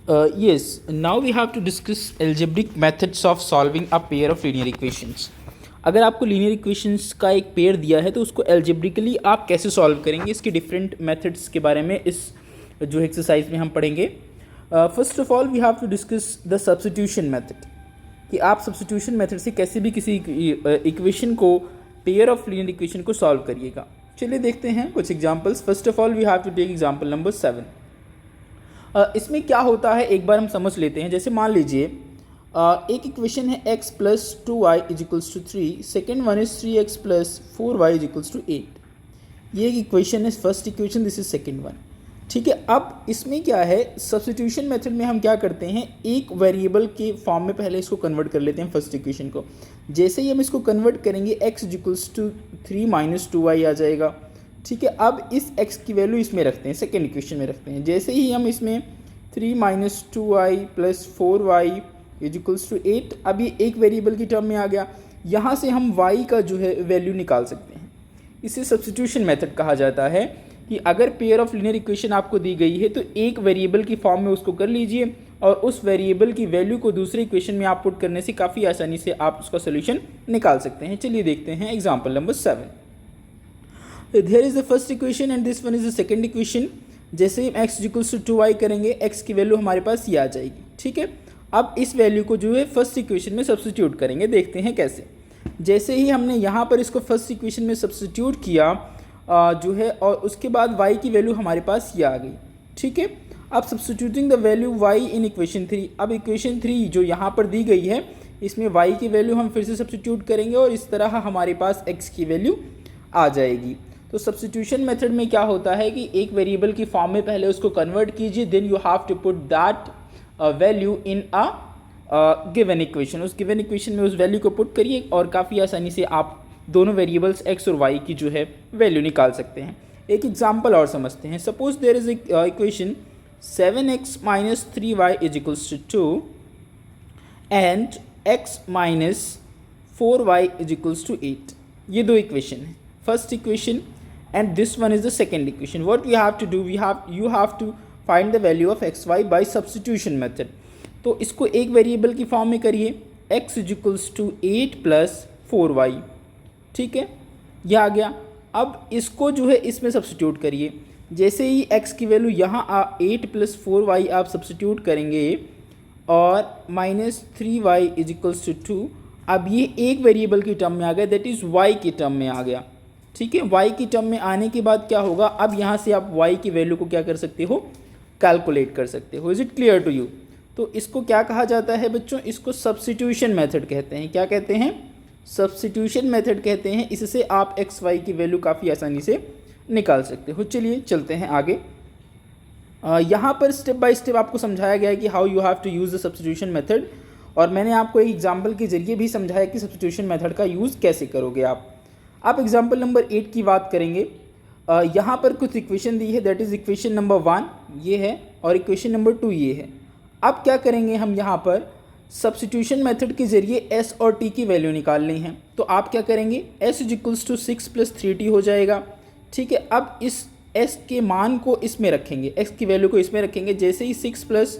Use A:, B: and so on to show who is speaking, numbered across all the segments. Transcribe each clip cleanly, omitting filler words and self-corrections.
A: Yes, now we have to discuss algebraic methods of solving a pair of linear equations. अगर आपको linear equations का एक pair दिया है तो उसको एल्जेब्रिकली आप कैसे सॉल्व करेंगे, इसके डिफरेंट मेथड्स के बारे में इस जो एक्सरसाइज में हम पढ़ेंगे. First of all we have to discuss the substitution method, कि आप सब्स्टिट्यूशन मेथड से कैसे भी किसी इक्वेशन को, पेयर ऑफ लीनियर इक्वेशन को सॉल्व करिएगा. चलिए देखते हैं कुछ examples. First of all we have to take example number 7. इसमें क्या होता है एक बार हम समझ लेते हैं. जैसे मान लीजिए एक इक्वेशन है x plus 2y is equals to 3, second one is 3x plus 4y is equals to 8. ये एक इक्वेशन है, first equation, this is second one. ठीक है, अब इसमें क्या है, सब्स्टिट्यूशन मेथड में हम क्या करते हैं, एक वेरिएबल के फॉर्म में पहले इसको कन्वर्ट कर लेते हैं फर्स्ट इक्वेशन को. जैसे ही हम इसको कन्वर्ट करेंगे x is equals to 3 minus 2y आ जाएगा. ठीक है, अब इस x की वैल्यू इसमें रखते हैं, सेकेंड इक्वेशन में रखते हैं. जैसे ही हम इसमें 3 minus 2y plus 4y is equals to 8, अब ये एक वेरिएबल की टर्म में आ गया. यहाँ से हम y का जो है वैल्यू निकाल सकते हैं. इसे सब्स्टिट्यूशन मेथड कहा जाता है, कि अगर पेयर ऑफ लीनियर इक्वेशन आपको दी गई है तो एक वेरिएबल की फॉर्म में उसको कर लीजिए और उस वेरिएबल की वैल्यू को दूसरे इक्वेशन में आप पुट करने से काफ़ी आसानी से आप उसका सोल्यूशन निकाल सकते हैं. चलिए देखते हैं example number 7. Here is the first equation and this one is the second equation. जैसे हम x इक्वल्स टू 2y करेंगे, x की वैल्यू हमारे पास ये आ जाएगी. ठीक है, अब इस वैल्यू को जो है फर्स्ट इक्वेशन में सब्स्टिट्यूट करेंगे. देखते हैं कैसे. जैसे ही हमने यहाँ पर इसको फर्स्ट इक्वेशन में सब्स्टिट्यूट किया जो है, और उसके बाद y की वैल्यू हमारे पास ये आ गई. ठीक है, अब substituting the value y in equation 3. अब इक्वेशन 3 जो यहाँ पर दी गई है, इसमें y की वैल्यू हम फिर से सब्स्टिट्यूट करेंगे और इस तरह हमारे पास x की वैल्यू आ जाएगी. तो सब्स्टिट्यूशन मेथड में क्या होता है कि एक वेरिएबल की फॉर्म में पहले उसको कन्वर्ट कीजिए, then you have to put that value in a given equation. उस गिवन इक्वेशन में उस वैल्यू को पुट करिए और काफ़ी आसानी से आप दोनों वेरिएबल्स x और y की जो है वैल्यू निकाल सकते हैं. एक एग्जांपल और समझते हैं. Suppose there is equation 7x minus 3y is equals to 2 and x minus 4y is equals to 8. ये दो इक्वेशन है, first equation and this one is the second equation. What we have to do, you have to find the value of x y by substitution method. तो इसको एक variable की form में करिए, x is equals to 8 plus 4y. ठीक है, ये आ गया. अब इसको जो है इसमें सब्स्टिट्यूट करिए. जैसे ही x की वैल्यू यहाँ 8 प्लस 4y आप सब्स्टिट्यूट करेंगे और minus 3y is equals to 2. अब ये एक वेरिएबल की टर्म में आ गया, दैट इज़ y की टर्म में आ गया. ठीक है, y की टर्म में आने के बाद क्या होगा, अब यहाँ से आप y की वैल्यू को क्या कर सकते हो, कैलकुलेट कर सकते हो. Is it clear to you? तो इसको क्या कहा जाता है बच्चों, इसको सब्स्टिट्यूशन मेथड कहते हैं. क्या कहते हैं? सब्स्टिट्यूशन मेथड कहते हैं. इससे आप x y की वैल्यू काफ़ी आसानी से निकाल सकते हो. चलिए चलते हैं आगे. यहाँ पर स्टेप बाय स्टेप आपको समझाया गया है कि how you have to use the substitution method, और मैंने आपको एक एग्जाम्पल के जरिए भी समझाया कि सब्स्टिट्यूशन मेथड का यूज़ कैसे करोगे आप. आप एग्जाम्पल नंबर 8 की बात करेंगे. यहाँ पर कुछ इक्वेशन दी है, दैट इज़ इक्वेशन नंबर 1 ये है और इक्वेशन नंबर 2 ये है. अब क्या करेंगे हम, यहाँ पर सब्स्टिट्यूशन मेथड के जरिए s और t की वैल्यू निकालनी है. तो आप क्या करेंगे, s is equals to 6 plus 3t हो जाएगा. ठीक है, अब इस s के मान को इसमें रखेंगे, x की वैल्यू को इसमें रखेंगे. जैसे ही 6 plus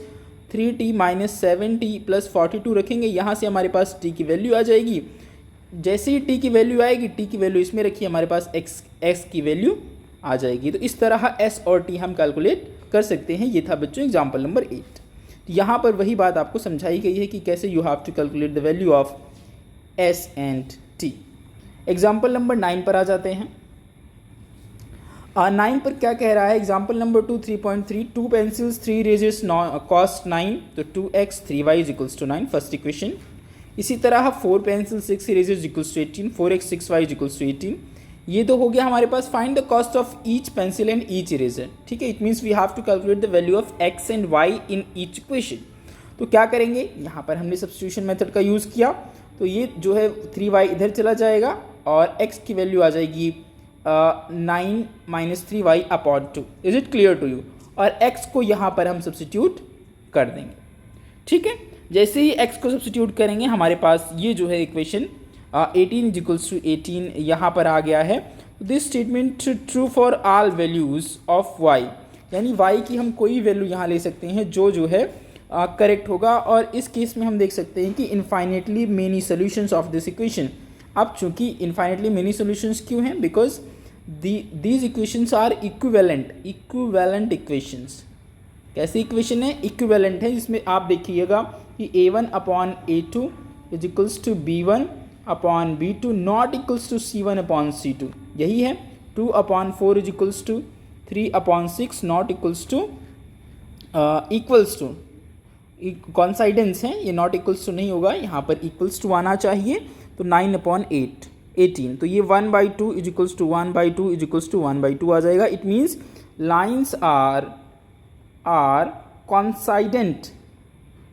A: 3t minus 7t plus 42 रखेंगे, यहाँ से हमारे पास t की वैल्यू आ जाएगी. जैसे ही t की वैल्यू आएगी, t की वैल्यू इसमें रखिए, हमारे पास x की वैल्यू आ जाएगी. तो इस तरह s और t हम कैलकुलेट कर सकते हैं. ये था बच्चों एग्जाम्पल नंबर 8. तो यहाँ पर वही बात आपको समझाई गई है कि कैसे you have to calculate the value of s and t. Example number 9 पर आ जाते हैं. 9 पर क्या कह रहा है, example number 2 3.3. 2 pencils 3 erasers cost 9, तो 2x 3y is equals to 9, first equation. इसी तरह 4 pencil 6 erasers equals to 18, 4x 6y equals to 18. ये तो हो गया हमारे पास. Find the cost of each pencil and each eraser. ठीक है, it means we have to calculate the value of x and y in each equation. तो क्या करेंगे, यहाँ पर हमने सब्स्टिट्यूशन मेथड का यूज़ किया, तो ये जो है 3y इधर चला जाएगा और x की वैल्यू आ जाएगी 9 minus 3y upon 2. Is it clear to you? और x को यहाँ पर हम सब्स्टिट्यूट कर देंगे. ठीक है, जैसे ही x को सब्स्टिट्यूट करेंगे हमारे पास ये जो है इक्वेशन 18 इज इक्वल्स टू 18 यहाँ पर आ गया है. This statement true for all values of y, यानी y की हम कोई वैल्यू यहाँ ले सकते हैं जो है करेक्ट होगा। और इस केस में हम देख सकते हैं कि infinitely many solutions of this equation. अब चूंकि इनफाइनेटली मेनी सॉल्यूशंस क्यों हैं, because these equations are equivalent equations. कैसी इक्वेशन है, इक्विवेलेंट है, जिसमें आप देखिएगा कि a1/a2 is equals to b1/b2 not equals to c1/c2। यही है 2/4 is equals to 3/6 not equals to equals to coincidence है, ये नॉट इक्वल्स टू नहीं होगा, यहाँ पर इक्वल्स टू आना चाहिए। तो 9/8 18, तो ये 1/2 is equals to 1/2 is equals to 1/2 आ जाएगा। It means lines are coincident.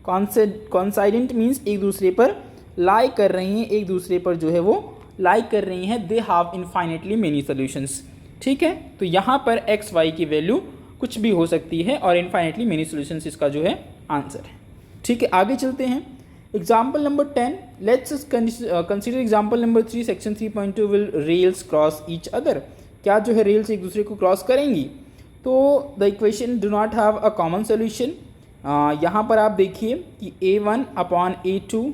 A: Coincident means एक दूसरे पर लाई कर रही हैं, एक दूसरे पर जो है वो लाई कर रही हैं। They have infinitely many solutions. ठीक है, तो यहाँ पर एक्स वाई की वैल्यू कुछ भी हो सकती है और इनफाइनेटली मेनी सॉल्यूशंस इसका जो है आंसर है। ठीक है, आगे चलते हैं। Example number 10, let's consider example number 3 section 3.2 will rails cross each other. क्या जो है रेल्स एक दूसरे को क्रॉस करेंगी? तो the equation do not have a common solution. यहाँ पर आप देखिए कि a1/a2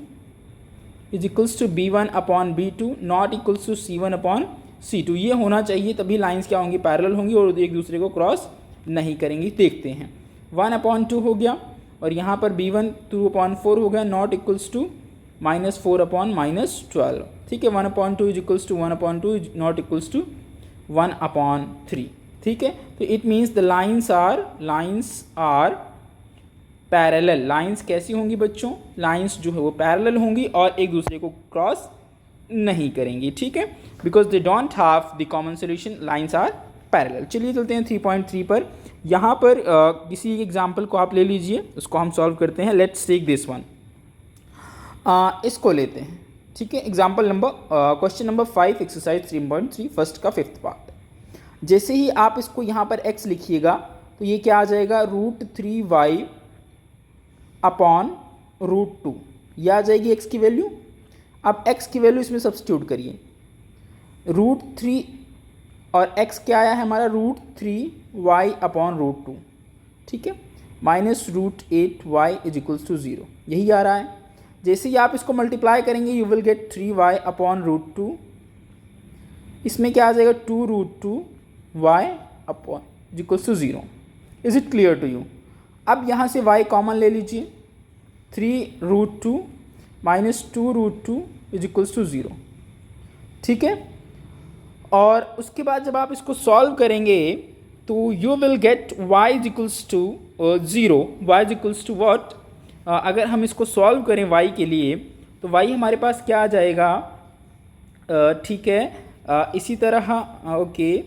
A: is equals to b1/b2 not equals to c1/c2। ये होना चाहिए, तभी लाइंस क्या होंगी, पैरेलल होंगी और एक दूसरे को क्रॉस नहीं करेंगी। देखते हैं, 1/2 हो गया और यहाँ पर b1 2/4 हो गया नॉट इक्वल्स टू -4/-12। ठीक है, 1/2 is equals to 1/2 not equals to 1/3। ठीक है, तो it means the lines are parallel. Lines कैसी होंगी बच्चों, लाइन्स जो है वो पैरेलल होंगी और एक दूसरे को क्रॉस नहीं करेंगी। ठीक है, because they don't have the common solution, lines are parallel. चलिए चलते हैं 3.3 पर। यहाँ पर किसी एग्जाम्पल को आप ले लीजिए, उसको हम सॉल्व करते हैं। लेट्स टेक दिस वन, इसको लेते हैं। ठीक है, example number question number 5 exercise 3.3 first का 5th पार्ट। जैसे ही आप इसको यहाँ पर x लिखिएगा तो ये क्या आ जाएगा, √3y/√2, ये आ जाएगी x की वैल्यू। अब x की वैल्यू इसमें सब्स्टिट्यूट करिए, √3 और x क्या आया है हमारा, √3y/√2। ठीक है, -√8y इज इक्वल्स टू 0, यही आ रहा है। जैसे ही आप इसको मल्टीप्लाई करेंगे यू विल गेट 3y/√2। इसमें क्या आ जाएगा, 2√2y is equals to 0। Is it clear to you? अब यहाँ से y कॉमन ले लीजिए, 3√2 -2√2 इज इक्वल्स टू 0। ठीक है, और उसके बाद जब आप इसको सॉल्व करेंगे तो you will get y is equals to 0। y is equals to what, अगर हम इसको सॉल्व करें y के लिए तो y हमारे पास क्या आ जाएगा, ठीक है, इसी तरह ओके,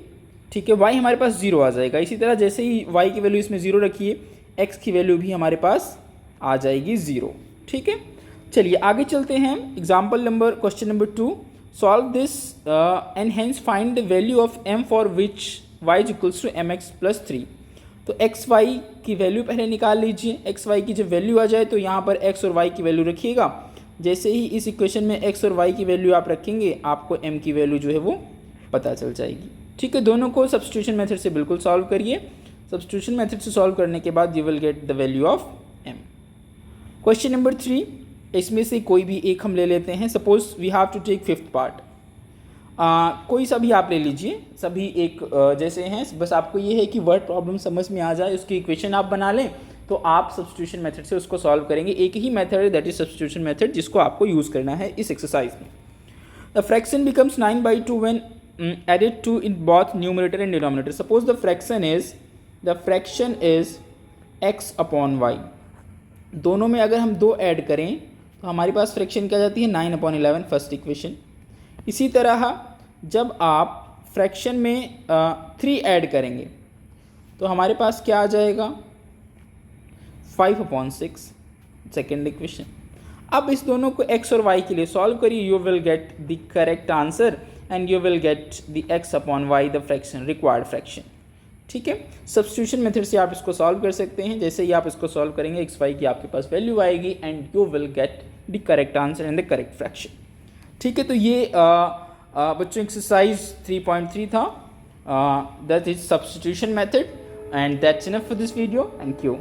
A: ठीक है, y हमारे पास 0 आ जाएगा। इसी तरह जैसे ही y की वैल्यू इसमें 0 रखिए, x की वैल्यू भी हमारे पास आ जाएगी 0। ठीक है, चलिए आगे चलते हैं। Example number question number 2, solve this and hence find the value of m for which y is equals to mx plus 3। तो x y की वैल्यू पहले निकाल लीजिए। x y की जब वैल्यू आ जाए तो यहाँ पर x और y की वैल्यू रखिएगा। जैसे ही इस इक्वेशन में x और y की वैल्यू आप रखेंगे आपको m की वैल्यू जो है वो पता चल जाएगी। ठीक है, दोनों को सब्स्टिट्यूशन मेथड से बिल्कुल सॉल्व करिए। सब्स्टिट्यूशन मेथड से सॉल्व करने के बाद you will get the value of m। Question number 3, इसमें से कोई भी एक हम ले लेते हैं। Suppose we have to take 5th part. कोई सा भी आप ले लीजिए, सभी एक जैसे हैं, बस आपको ये है कि वर्ड प्रॉब्लम समझ में आ जाए, उसकी इक्वेशन आप बना लें तो आप सब्स्टिट्यूशन मेथड से उसको सॉल्व करेंगे। एक ही मेथड है, दैट इज सब्स्टिट्यूशन मेथड, जिसको आपको यूज़ करना है इस एक्सरसाइज में। The fraction becomes 9/2 when added to in both numerator and denominator. Suppose the fraction is x/y। दोनों में अगर हम 2 ऐड करें तो हमारे पास फ्रैक्शन क्या जाती है, 9/11 फर्स्ट इक्वेशन। इसी तरह जब आप फ्रैक्शन में 3 ऐड करेंगे तो हमारे पास क्या आ जाएगा, 5/6 सेकेंड इक्वेशन। अब इस दोनों को x और y के लिए सॉल्व करिए, you will get the correct answer and you will get the x/y the fraction, required fraction. ठीक है, सब्स्टिट्यूशन मेथड से आप इसको सॉल्व कर सकते हैं। जैसे ही आप इसको सॉल्व करेंगे x y की आपके पास वैल्यू आएगी and you will get the correct answer and the correct fraction. ठीक है, तो ये बच्चों एक्सरसाइज 3.3 था, that is substitution method and that's enough for this video. Thank you.